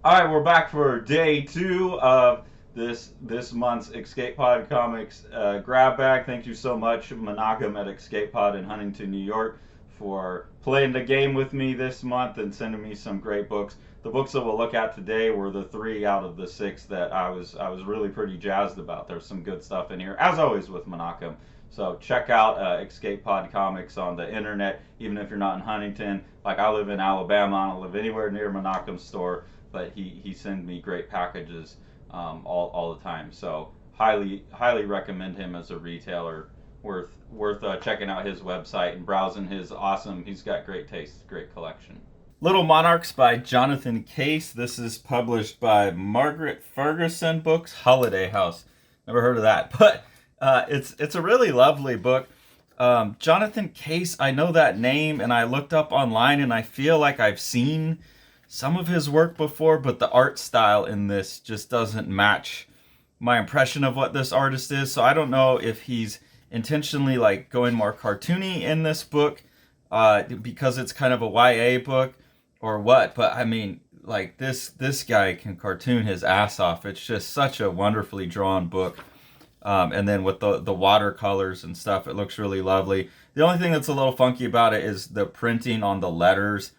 All right, we're back for day two of this month's Escape Pod Comics grab bag. Thank you so much, Monogam at Escape Pod in Huntington, New York, for playing the game with me this month and sending me some great books. The books that we'll look at today were the three out of the six that I was really pretty jazzed about. There's some good stuff in here, as always with Monogam. So check out Escape Pod Comics on the internet, even if you're not in Huntington. Like I live in Alabama, I don't live anywhere near Monogam's store, but he sends me great packages all the time. So highly recommend him as a retailer. Worth checking out his website and browsing his awesome. He's got great taste, great collection. Little Monarchs by Jonathan Case. This is published by Margaret Ferguson Books, Holiday House. Never heard of that, but it's a really lovely book. Jonathan Case, I know that name, and I looked up online, and I feel like I've seen some of his work before, but the art style in this just doesn't match my impression of what this artist is. So I don't know if he's intentionally like going more cartoony in this book because it's kind of a YA book or what. But I mean, like this guy can cartoon his ass off. It's just such a wonderfully drawn book. And then with the watercolors and stuff, it looks really lovely. The only thing that's a little funky about it is the printing on the letters,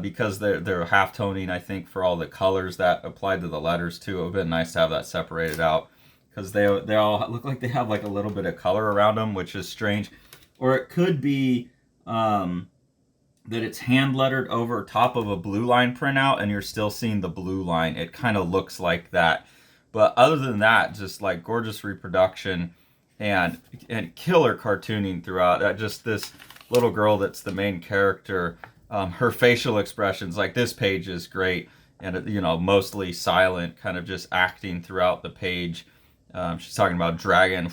because they're half toning, I think, for all the colors that apply to the letters too. It would have been nice to have that separated out, because they all look like they have like a little bit of color around them, which is strange. Or it could be that it's hand lettered over top of a blue line printout, and you're still seeing the blue line. It kind of looks like that. But other than that, just like gorgeous reproduction and killer cartooning throughout. Just this little girl that's the main character, her facial expressions, like this page is great, and mostly silent, kind of just acting throughout the page. She's talking about dragon,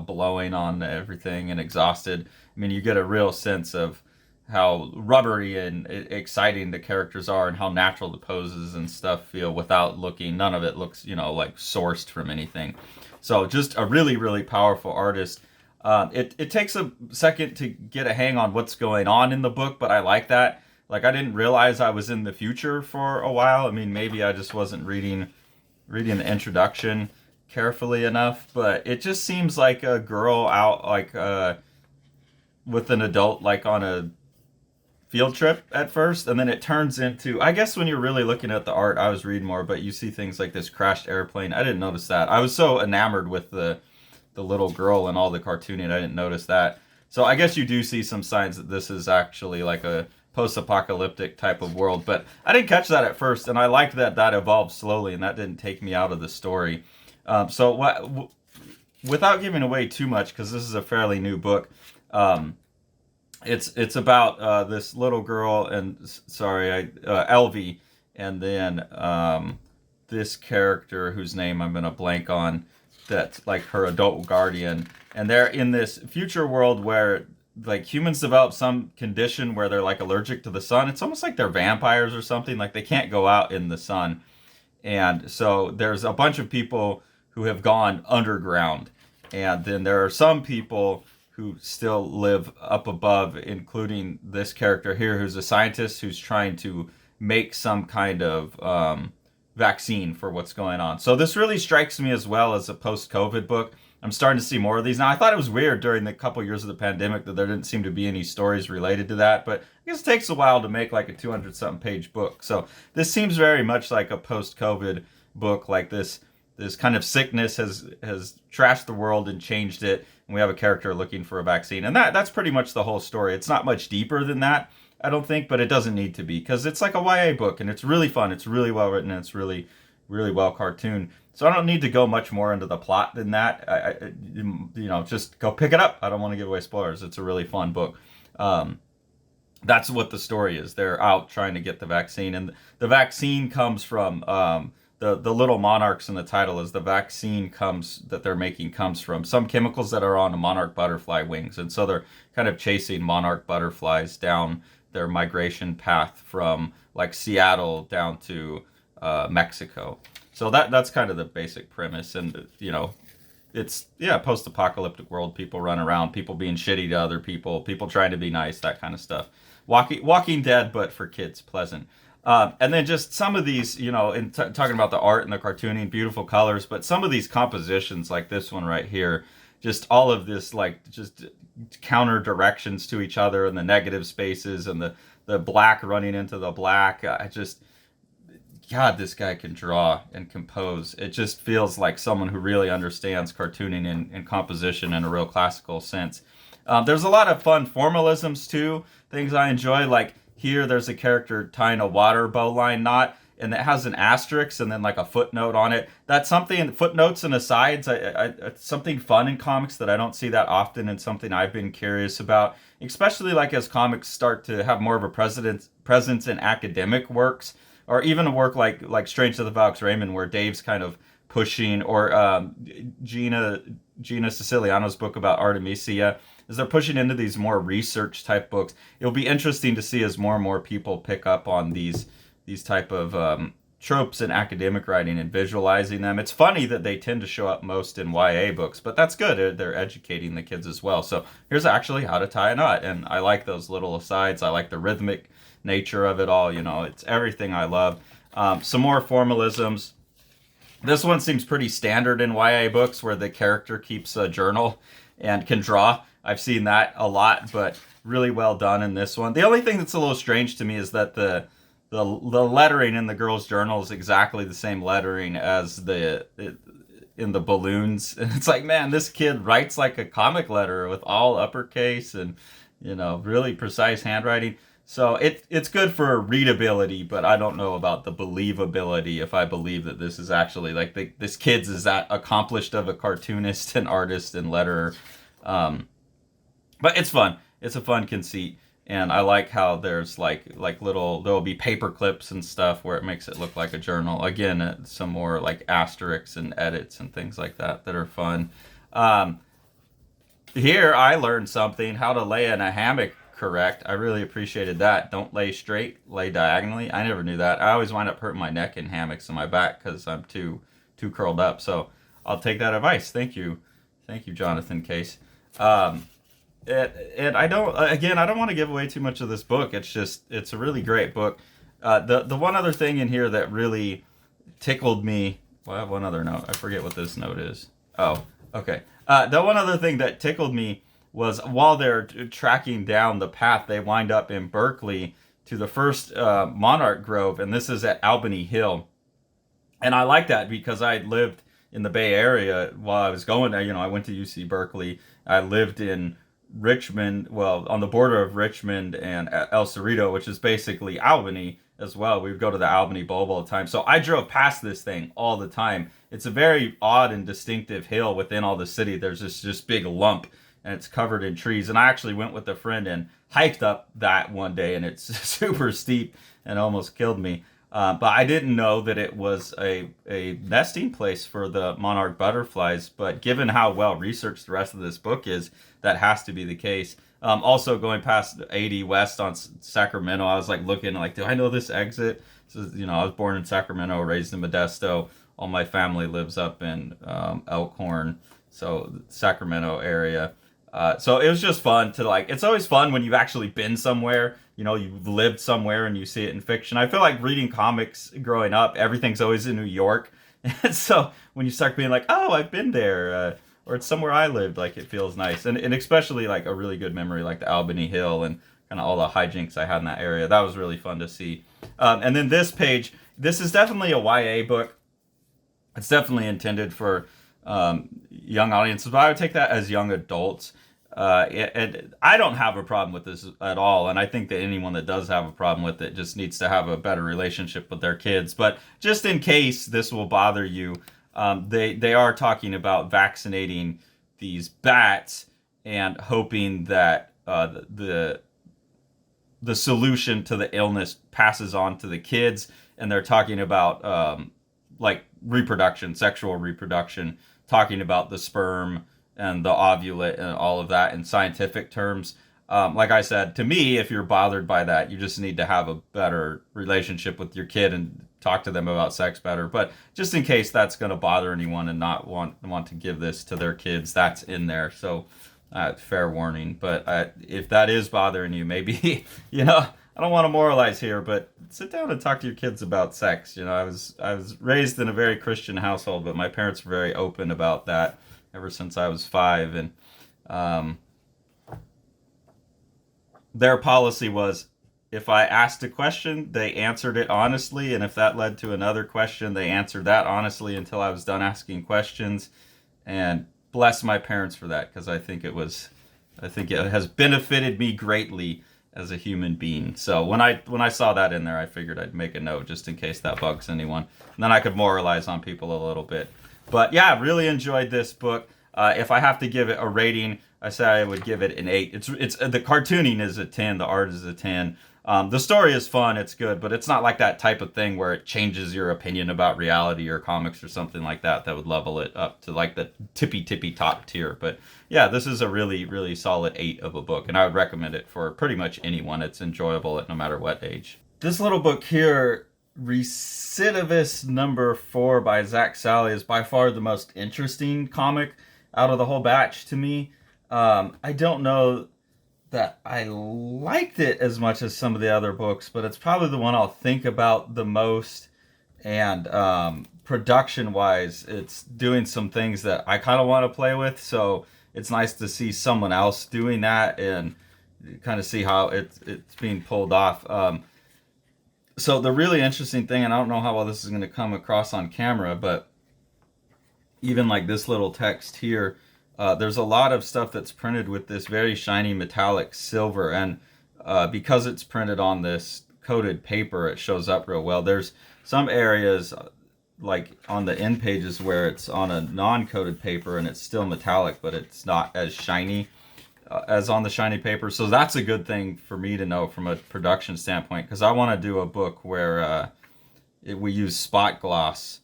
blowing on everything and exhausted. I mean, you get a real sense of how rubbery and exciting the characters are, and how natural the poses and stuff feel without looking. None of it looks, like sourced from anything. So just a really, really powerful artist. It takes a second to get a hang on what's going on in the book, but I like that. Like I didn't realize I was in the future for a while. I mean, maybe I just wasn't reading the introduction carefully enough, but it just seems like a girl out like with an adult, like on a field trip at first, and then it turns into, I guess when you're really looking at the art, I was reading more, but you see things like this crashed airplane. I didn't notice that. I was so enamored with the little girl and all the cartooning, I didn't notice that. So I guess you do see some signs that this is actually like a post-apocalyptic type of world, but I didn't catch that at first, and I liked that evolved slowly, and that didn't take me out of the story. Without giving away too much, because this is a fairly new book, it's about this little girl and Elvie, and then this character whose name I'm gonna blank on, that's like her adult guardian, and they're in this future world where like humans develop some condition where they're like allergic to the sun. It's almost like they're vampires or something. Like they can't go out in the sun, and so there's a bunch of people who have gone underground, and then there are some people who still live up above, including this character here, who's a scientist who's trying to make some kind of vaccine for what's going on. So this really strikes me as well as a post-COVID book. I'm starting to see more of these. Now, I thought it was weird during the couple years of the pandemic that there didn't seem to be any stories related to that, but I guess it takes a while to make like a 200-something page book. So this seems very much like a post-COVID book, like this kind of sickness has trashed the world and changed it, and we have a character looking for a vaccine, and that's pretty much the whole story. It's not much deeper than that, I don't think, but it doesn't need to be, because it's like a YA book, and it's really fun, it's really well written, and it's really, really well cartooned. So I don't need to go much more into the plot than that. Just go pick it up. I don't want to give away spoilers. It's a really fun book. That's what the story is. They're out trying to get the vaccine, and the vaccine comes from the little monarchs in the title is the vaccine that they're making comes from some chemicals that are on a monarch butterfly wings, and so they're kind of chasing monarch butterflies down their migration path from like Seattle down to Mexico. So that's kind of the basic premise, and it's post-apocalyptic world. People run around, people being shitty to other people, people trying to be nice, that kind of stuff. Walking Dead, but for kids, pleasant. And then just some of these, in talking about the art and the cartooning, beautiful colors, but some of these compositions, like this one right here, just all of this, like, just counter directions to each other and the negative spaces and the black running into the black. God, this guy can draw and compose. It just feels like someone who really understands cartooning and composition in a real classical sense. There's a lot of fun formalisms too, things I enjoy. Like here, there's a character tying a water bowline knot, and it has an asterisk and then like a footnote on it. That's something, footnotes and asides, it's something fun in comics that I don't see that often, and something I've been curious about, especially like as comics start to have more of a presence in academic works, or even a work like Strange to the Valks Raymond, where Dave's kind of pushing, or Gina Siciliano's book about Artemisia, as they're pushing into these more research type books. It'll be interesting to see as more and more people pick up on these type of tropes in academic writing and visualizing them. It's funny that they tend to show up most in YA books, but that's good. They're educating the kids as well. So here's actually how to tie a knot, and I like those little asides. I like the rhythmic nature of it all. It's everything I love. Some more formalisms. This one seems pretty standard in YA books, where the character keeps a journal and can draw. I've seen that a lot, but really well done in this one. The only thing that's a little strange to me is that the lettering in the girl's journal is exactly the same lettering as in the balloons. And it's like, man, this kid writes like a comic letter with all uppercase and really precise handwriting. So it's good for readability, but I don't know about the believability, if I believe that this is actually like this kid's is that accomplished of a cartoonist and artist and letterer. But it's fun. It's a fun conceit, and I like how there's like there'll be paper clips and stuff where it makes it look like a journal. Again, some more like asterisks and edits and things like that are fun. Here I learned something: how to lay in a hammock correct. I really appreciated that. Don't lay straight, lay diagonally. I never knew that. I always wind up hurting my neck in hammocks and my back because I'm too curled up. So I'll take that advice. Thank you, Jonathan Case. And I don't want to give away too much of this book. It's a really great book. The one other thing in here that really tickled me. Well, I have one other note. I forget what this note is. Oh, okay. The one other thing that tickled me was while they're tracking down the path, they wind up in Berkeley to the first monarch grove, and this is at Albany Hill. And I like that because I lived in the Bay Area while I was going there. I went to UC Berkeley. I lived in Richmond, well, on the border of Richmond and El Cerrito, which is basically Albany as well. We would go to the Albany Bulb all the time. So I drove past this thing all the time. It's a very odd and distinctive hill within all the city. There's this just big lump, and it's covered in trees. And I actually went with a friend and hiked up that one day, and it's super steep and almost killed me. But I didn't know that it was a nesting place for the monarch butterflies. But given how well researched the rest of this book is, that has to be the case. Also, going past 80 West on Sacramento, I was like looking like, do I know this exit? So, I was born in Sacramento, raised in Modesto. All my family lives up in Elkhorn, so Sacramento area. So it was just fun to it's always fun when you've actually been somewhere, you've lived somewhere and you see it in fiction. I feel like reading comics growing up, everything's always in New York. And so when you start being like, oh, I've been there, or it's somewhere I lived, like it feels nice. And especially like a really good memory, like the Albany Hill and kind of all the hijinks I had in that area. That was really fun to see. And then this page, this is definitely a YA book. It's definitely intended for young audiences, but I would take that as young adults. And I don't have a problem with this at all, and I think that anyone that does have a problem with it just needs to have a better relationship with their kids. But just in case this will bother you, they are talking about vaccinating these bats and hoping that the solution to the illness passes on to the kids. And they're talking about like reproduction, sexual reproduction, talking about the sperm and the ovulate and all of that in scientific terms. Like I said, to me, if you're bothered by that, you just need to have a better relationship with your kid and talk to them about sex better. But just in case that's going to bother anyone and not want to give this to their kids, that's in there. So fair warning. But if that is bothering you, maybe, I don't want to moralize here, but sit down and talk to your kids about sex. I was raised in a very Christian household, but my parents were very open about that ever since I was 5, and um, their policy was if I asked a question, they answered it honestly, and if that led to another question, they answered that honestly until I was done asking questions. And bless my parents for that, because I think it has benefited me greatly as a human being. So when I saw that in there, I figured I'd make a note just in case that bugs anyone, and then I could moralize on people a little bit. But yeah, really enjoyed this book. If I have to give it a rating, I say I would give it an 8. It's the cartooning is a 10, the art is a 10. The story is fun, it's good, but it's not like that type of thing where it changes your opinion about reality or comics or something like that would level it up to like the tippy top tier. But yeah, this is a really, really solid 8 of a book, and I would recommend it for pretty much anyone. It's enjoyable at no matter what age. This little book here, Recidivist number 4 by Zach Sally, is by far the most interesting comic out of the whole batch to me. I don't know that I liked it as much as some of the other books, but it's probably the one I'll think about the most. And production wise, it's doing some things that I kind of want to play with. So it's nice to see someone else doing that and kind of see how it's being pulled off. So the really interesting thing, and I don't know how well this is going to come across on camera, but even like this little text here, there's a lot of stuff that's printed with this very shiny metallic silver, and because it's printed on this coated paper, it shows up real well. There's some areas like on the end pages where it's on a non-coated paper and it's still metallic, but it's not as shiny as on the shiny paper. So that's a good thing for me to know from a production standpoint, because I want to do a book where we use spot gloss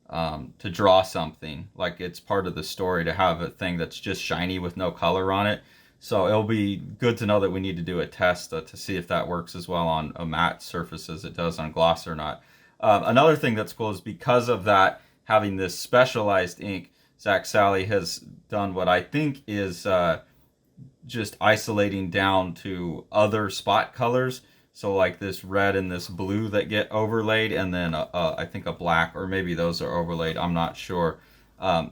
to draw something. Like it's part of the story to have a thing that's just shiny with no color on it. So it'll be good to know that we need to do a test to see if that works as well on a matte surface as it does on gloss or not. Another thing that's cool is because of that, having this specialized ink, Zach Sally has done what I think is just isolating down to other spot colors. So like this red and this blue that get overlaid, and then I think a black, or maybe those are overlaid, I'm not sure.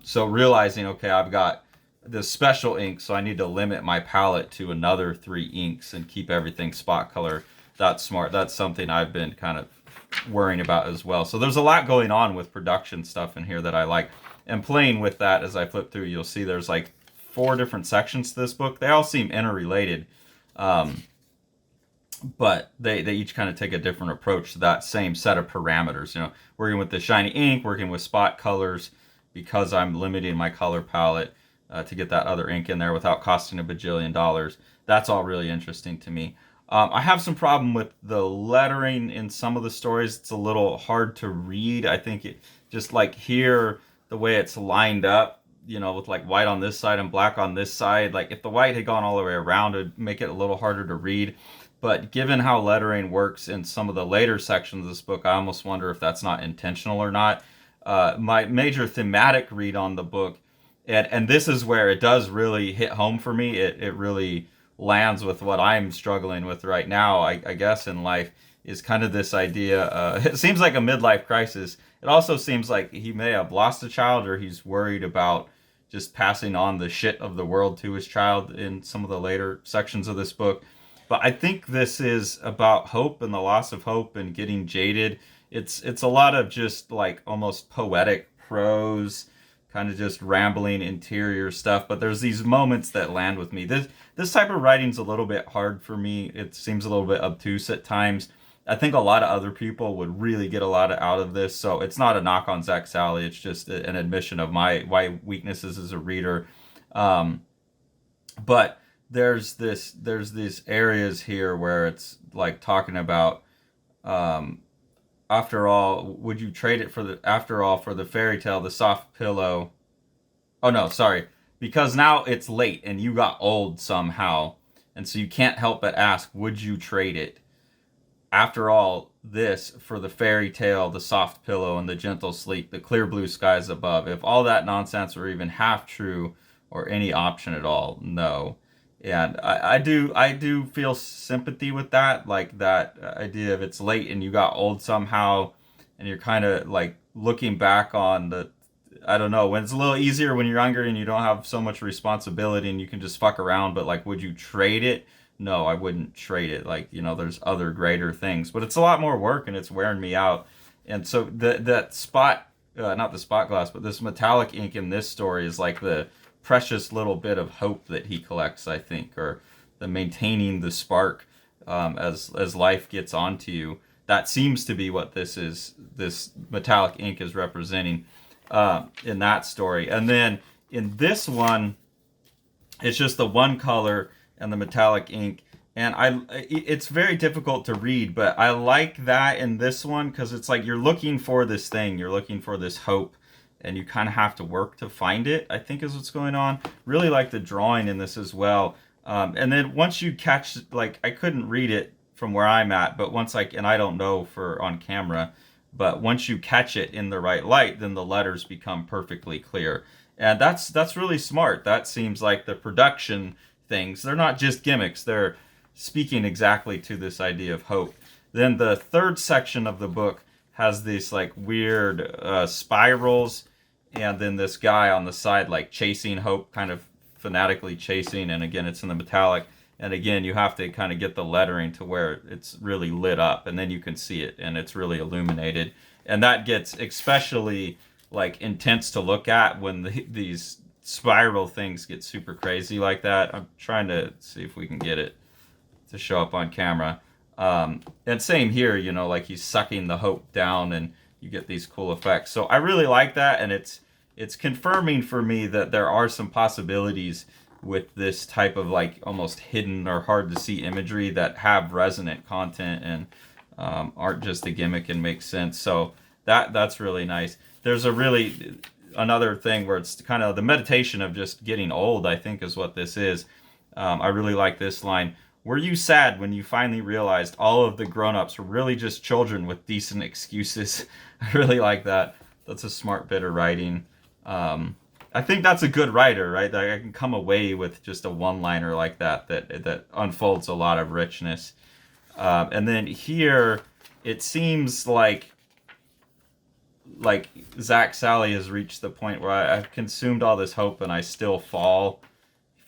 So realizing, okay, I've got this special ink, so I need to limit my palette to another 3 inks and keep everything spot color. That's smart. That's something I've been kind of worrying about as well. So there's a lot going on with production stuff in here that I like. And playing with that as I flip through, you'll see there's like 4 different sections to this book. They all seem interrelated. But they each kind of take a different approach to that same set of parameters. Working with the shiny ink, working with spot colors, because I'm limiting my color palette to get that other ink in there without costing a bajillion dollars. That's all really interesting to me. I have some problem with the lettering in some of the stories. It's a little hard to read. I think it just like here, the way it's lined up, with like white on this side and black on this side. Like if the white had gone all the way around, it'd make it a little harder to read. But given how lettering works in some of the later sections of this book, I almost wonder if that's not intentional or not. My major thematic read on the book, and this is where it does really hit home for me. It really lands with what I'm struggling with right now, I guess, in life, is kind of this idea. It seems like a midlife crisis. It also seems like he may have lost a child, or he's worried about just passing on the shit of the world to his child in some of the later sections of this book. But I think this is about hope and the loss of hope and getting jaded. It's a lot of just like almost poetic prose, kind of just rambling interior stuff. But there's these moments that land with me. This type of writing's a little bit hard for me. It seems a little bit obtuse at times. I think a lot of other people would really get a lot out of this. So it's not a knock on Zach Sally. It's just an admission of my weaknesses as a reader. But there's these areas here where it's like talking about, after all, would you trade it for the fairy tale, the soft pillow? Oh no, sorry. Because now it's late and you got old somehow, and so you can't help but ask, would you trade it? After all this, for the fairy tale, the soft pillow, and the gentle sleep, the clear blue skies above. If all that nonsense were even half true, or any option at all, no. And I do feel sympathy with that, like that idea of it's late and you got old somehow, and you're kind of like looking back on the, I don't know, when it's a little easier when you're younger and you don't have so much responsibility and you can just fuck around. But like, would you trade it? No, I wouldn't trade it. Like, there's other greater things, but it's a lot more work and it's wearing me out. And so that spot, not the spot glass, but this metallic ink in this story is like the precious little bit of hope that he collects, I think, or the maintaining the spark, as life gets onto you. That seems to be what this is. This metallic ink is representing in that story. And then in this one, it's just the one color and the metallic ink. And it's very difficult to read, but I like that in this one because it's like you're looking for this thing, you're looking for this hope, and you kind of have to work to find it, I think is what's going on. Really like the drawing in this as well. And then once you catch, like, I couldn't read it from where I'm at, but and I don't know for on camera, but once you catch it in the right light, then the letters become perfectly clear. And that's really smart. That seems like the production things. They're not just gimmicks. They're speaking exactly to this idea of hope. Then the third section of the book has these like weird spirals, and then this guy on the side like chasing hope, kind of fanatically chasing. And again, it's in the metallic. And again, you have to kind of get the lettering to where it's really lit up, and then you can see it, and it's really illuminated. And that gets especially like intense to look at when these spiral things get super crazy like that. I'm trying to see if we can get it to show up on camera. And same here, like he's sucking the hope down, and you get these cool effects. So I really like that, and it's confirming for me that there are some possibilities with this type of like almost hidden or hard to see imagery that have resonant content and aren't just a gimmick and make sense. So that's really nice. There's another thing where it's kind of the meditation of just getting old, I think is what this is. I really like this line. Were you sad when you finally realized all of the grown-ups were really just children with decent excuses? I really like that. That's a smart bit of writing. I think that's a good writer, right? That I can come away with just a one-liner like that unfolds a lot of richness. And then here, it seems like Zach Sally has reached the point where I've consumed all this hope and I still fall.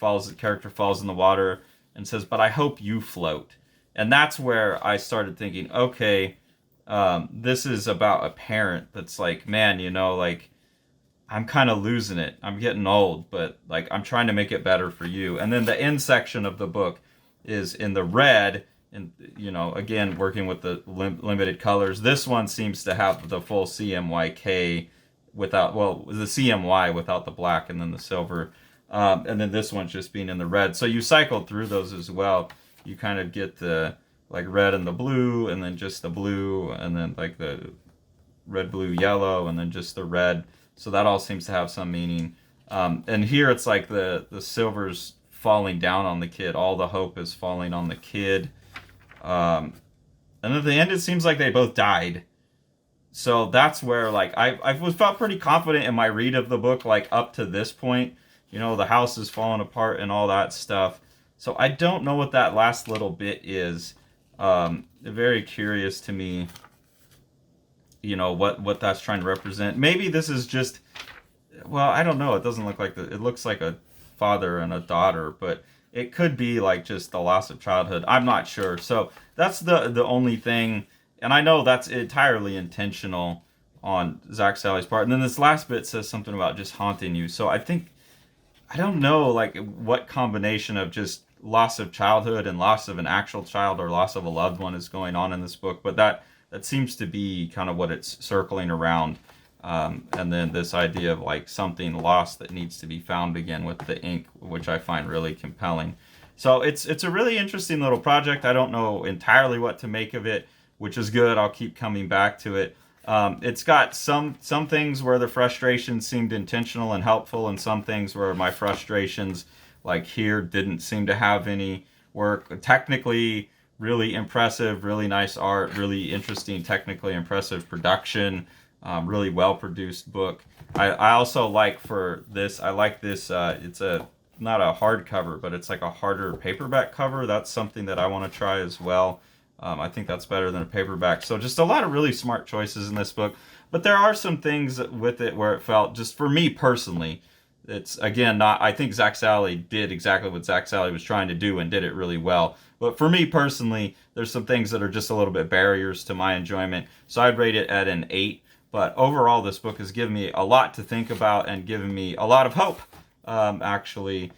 The character falls in the water and says, "But I hope you float." And that's where I started thinking, okay, this is about a parent that's like, man, like, I'm kind of losing it. I'm getting old, but like I'm trying to make it better for you. And then the end section of the book is in the red, and again working with the limited colors. This one seems to have the full CMYK without, the CMY without the black and then the silver. And then this one's just being in the red. So you cycle through those as well. You kind of get the like red and the blue, and then just the blue, and then like the red, blue, yellow, and then just the red. So that all seems to have some meaning. And here it's like the silver's falling down on the kid. All the hope is falling on the kid. And at the end, it seems like they both died. So that's where like I felt pretty confident in my read of the book, like up to this point. The house is falling apart and all that stuff. So I don't know what that last little bit is. Very curious to me. What that's trying to represent. Maybe this is just, I don't know. It doesn't look like it looks like a father and a daughter, but it could be like just the loss of childhood. I'm not sure. So that's the only thing. And I know that's entirely intentional on Zach Sally's part. And then this last bit says something about just haunting you. So I don't know like what combination of just loss of childhood and loss of an actual child or loss of a loved one is going on in this book, but that seems to be kind of what it's circling around. And then this idea of like something lost that needs to be found again with the ink, which I find really compelling. So it's a really interesting little project. I don't know entirely what to make of it, which is good. I'll keep coming back to it. It's got some things where the frustrations seemed intentional and helpful, and some things where my frustrations, like here, didn't seem to have any work. Technically, really impressive, really nice art, really interesting, technically impressive production, really well produced book. I also like for this, I like this, it's a not a hardcover, but it's like a harder paperback cover. That's something that I want to try as well. I think that's better than a paperback. So just a lot of really smart choices in this book. But there are some things with it where it felt, just for me personally, it's again not. I think Zach Sally did exactly what Zach Sally was trying to do and did it really well. But for me personally, there's some things that are just a little bit barriers to my enjoyment. So I'd rate it at an 8. But overall, this book has given me a lot to think about and given me a lot of hope. Actually,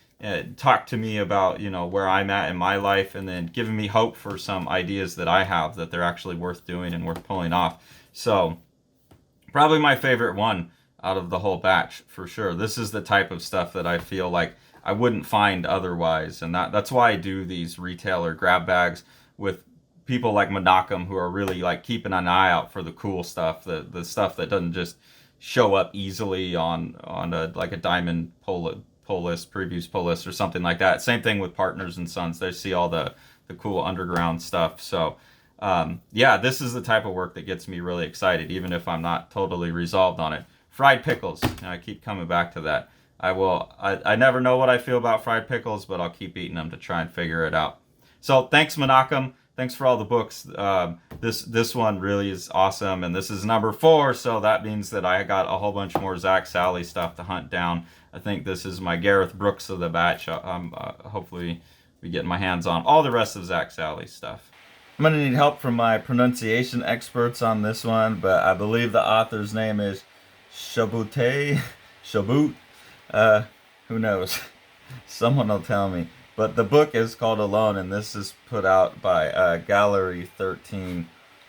talk to me about where I'm at in my life, and then giving me hope for some ideas that I have that they're actually worth doing and worth pulling off. So probably my favorite one out of the whole batch for sure. This is the type of stuff that I feel like I wouldn't find otherwise, and that's why I do these retailer grab bags with people like Menachem, who are really like keeping an eye out for the cool stuff, the stuff that doesn't just show up easily on a diamond pull list, previews pull list or something like that. Same thing with Partners and Sons. They see all the cool underground stuff. So yeah, this is the type of work that gets me really excited, even if I'm not totally resolved on it. Fried pickles. I keep coming back to that. I never know what I feel about fried pickles, but I'll keep eating them to try and figure it out. So thanks, Menachem. Thanks for all the books. This one really is awesome, and this is number 4, so that means that I got a whole bunch more Zach Sally stuff to hunt down. I think this is my Gareth Brooks of the batch. Hopefully be getting my hands on all the rest of Zach Sally's stuff. I'm going to need help from my pronunciation experts on this one, but I believe the author's name is Shabute. Who knows? Someone will tell me. But the book is called Alone, and this is put out by Gallery 13.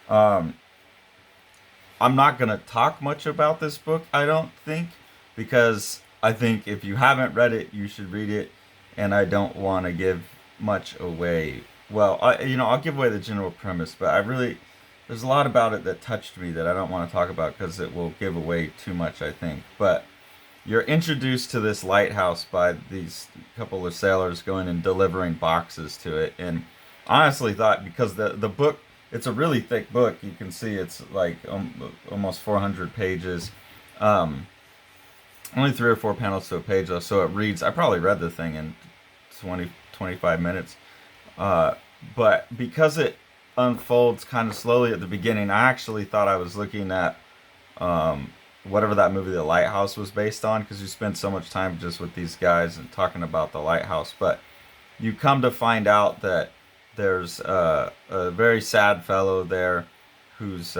I'm not going to talk much about this book, I don't think, because I think if you haven't read it, you should read it, and I don't want to give much away. Well, I'll give away the general premise, but there's a lot about it that touched me that I don't want to talk about because it will give away too much, I think. But you're introduced to this lighthouse by these couple of sailors going and delivering boxes to it. And I honestly thought, because the book, it's a really thick book. You can see it's like almost 400 pages. Only 3 or 4 panels to a page, though. So it reads, I probably read the thing in 25 minutes. But because it unfolds kind of slowly at the beginning, I actually thought I was looking at whatever that movie The Lighthouse was based on, because you spend so much time just with these guys and talking about the lighthouse. But you come to find out that there's a very sad fellow there who's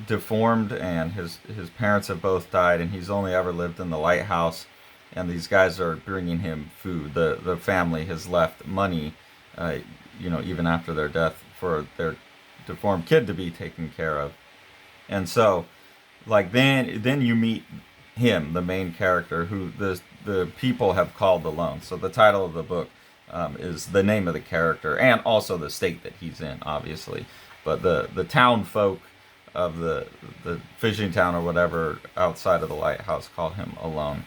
deformed, and his parents have both died, and he's only ever lived in the lighthouse, and these guys are bringing him food. The family has left money, even after their death, for their deformed kid to be taken care of. And so then you meet him, the main character, who the people have called Alone. So the title of the book is the name of the character, and also the state that he's in, obviously. But the town folk of the fishing town or whatever outside of the lighthouse call him Alone.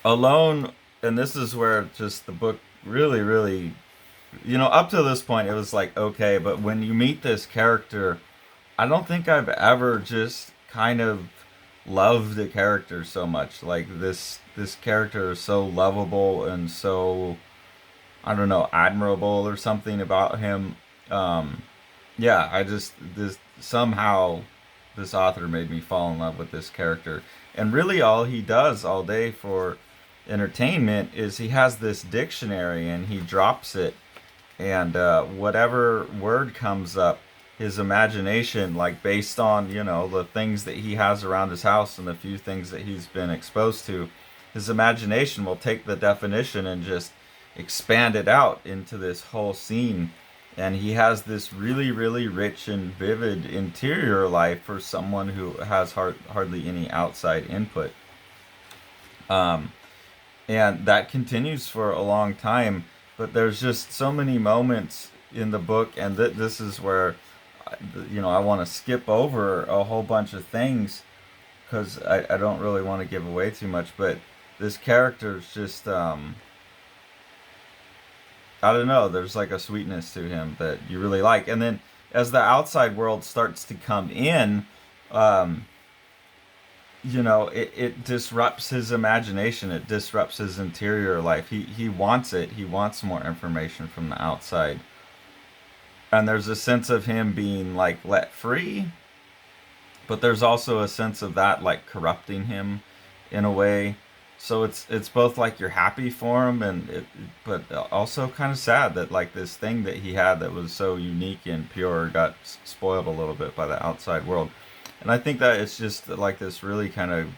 Alone, and this is where just the book really, really, up to this point it was like, okay, but when you meet this character, I don't think I've ever just kind of loved a character so much. Like this character is so lovable and so, I don't know, admirable or something about him. Somehow this author made me fall in love with this character. And really all he does all day for entertainment is he has this dictionary and he drops it, and whatever word comes up, his imagination, like based on the things that he has around his house and the few things that he's been exposed to, his imagination will take the definition and just expand it out into this whole scene. And he has this really, really rich and vivid interior life for someone who has hardly any outside input. And that continues for a long time, but there's just so many moments in the book, and this is where I want to skip over a whole bunch of things because I don't really want to give away too much. But this character is just I don't know, there's like a sweetness to him that you really like. And then as the outside world starts to come in, it disrupts his imagination. It disrupts his interior life. He wants it. He wants more information from the outside. And there's a sense of him being like let free, but there's also a sense of that like corrupting him in a way. So it's both like you're happy for him, but also kind of sad that like this thing that he had that was so unique and pure got spoiled a little bit by the outside world. And I think that it's just like this really kind of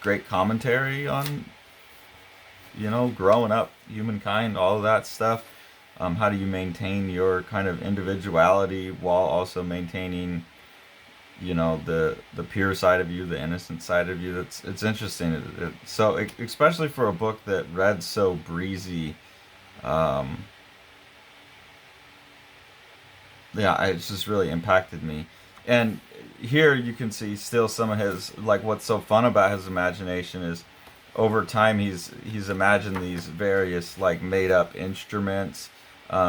great commentary on growing up, humankind, all of that stuff. How do you maintain your kind of individuality while also maintaining the pure side of you, the innocent side of you? It's interesting. Especially for a book that read so breezy. um yeah, it's just really impacted me. And here you can see still some of his, like, what's so fun about his imagination is over time he's imagined these various like made up instruments.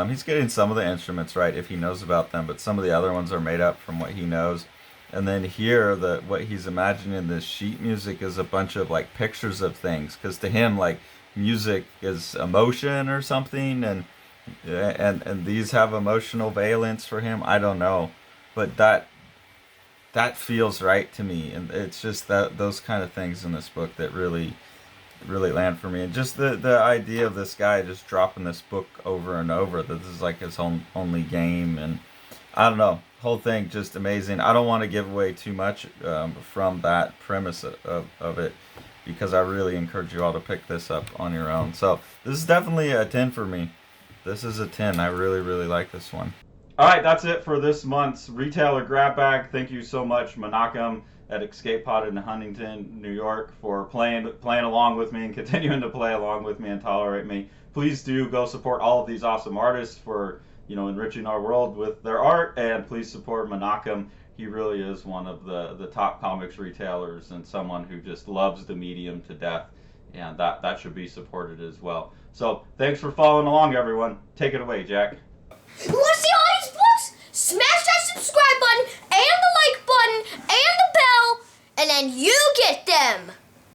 He's getting some of the instruments right if he knows about them, but some of the other ones are made up from what he knows. And then here, what he's imagining, this sheet music, is a bunch of like pictures of things, because to him, like, music is emotion or something, and these have emotional valence for him. I don't know, but that feels right to me, and it's just that those kind of things in this book that really land for me. And just the idea of this guy just dropping this book over and over, that this is like his only game. And I don't know, whole thing just amazing. I don't want to give away too much from that premise of it, because I really encourage you all to pick this up on your own. So this is definitely a 10 for me. This is a 10. I really, really like this one. All right, that's it for this month's Retailer Grab Bag. Thank you so much, Menachem at Escape Pod in Huntington, New York, for playing along with me and continuing to play along with me and tolerate me. Please do go support all of these awesome artists for enriching our world with their art, and please support Menachem. He really is one of the top comics retailers and someone who just loves the medium to death, and that should be supported as well. So thanks for following along, everyone. Take it away, Jack.